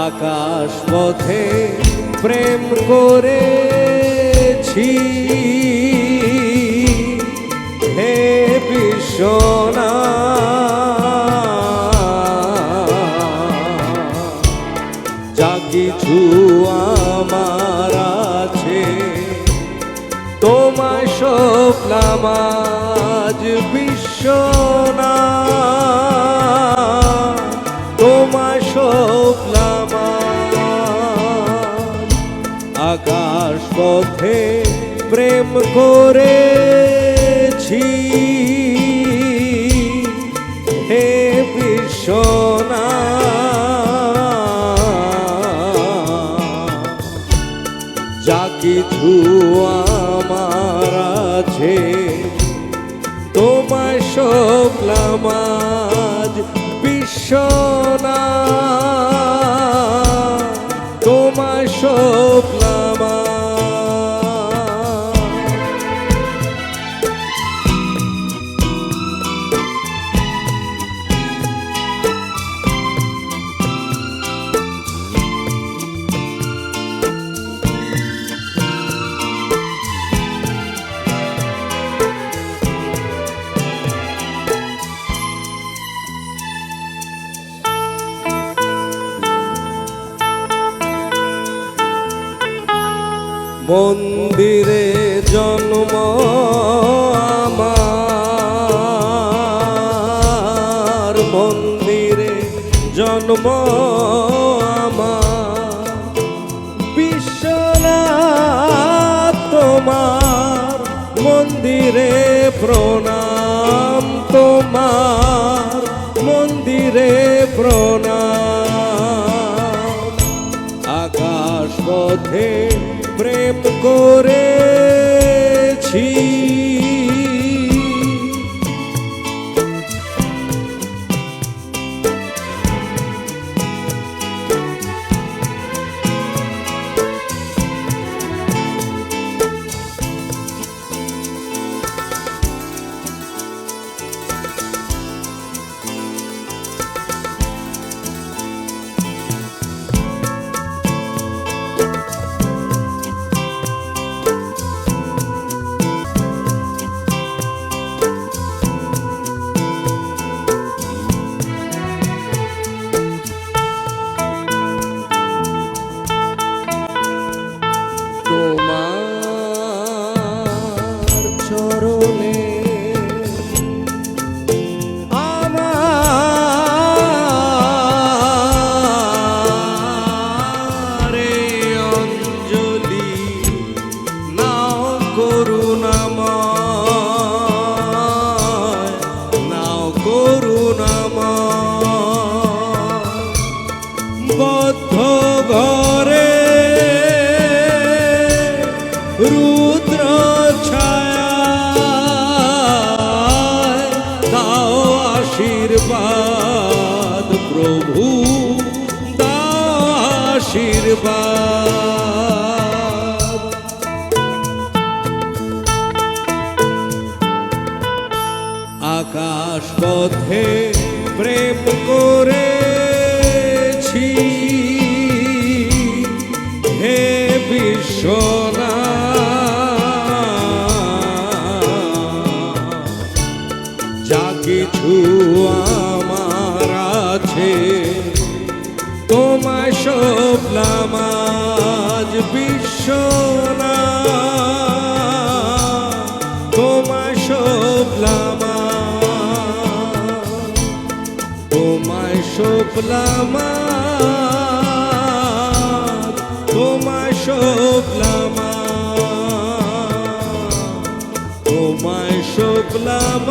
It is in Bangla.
আকাশ পথে প্রেম করেছি হে বিশ্বনাথ, যা কিছু আমার আছে তোমায় সপলাম আজ বিশ্বনাথ, তোমায় সপলাম আকাশ পথে প্রেম করেছি হে বিশ্বনাথ, যা কিছু আমার আছে তোমায় সপলাম আজ বিশ্বনাথ, তোমায় সপলাম আজ। মন্দিরে জন্ম আমার, মন্দিরে জন্ম আমার, বিশ্বনাথ তোমার মন্দিরে প্রণাম, তোমার মন্দিরে প্রণাম। আকাশ পথে প্রেম করেছি চরণে আমার অঞ্জলি নাও করুণাময়, নাও করুণাময়। বদ্ধ ঘরে রুদ্র আশীর্বাদ প্রভু, দাও আশীর্বাদ। আকাশ পথে প্রেম করেছি হে বিশ্বনাথ, যা কিছু আমার আছে তোমায় সপলাম আজ বিশ্বনাথ, তোমায় সপলাম, তোমায় সপলাম, তোমায় সপলাম, তোমায় সপলাম।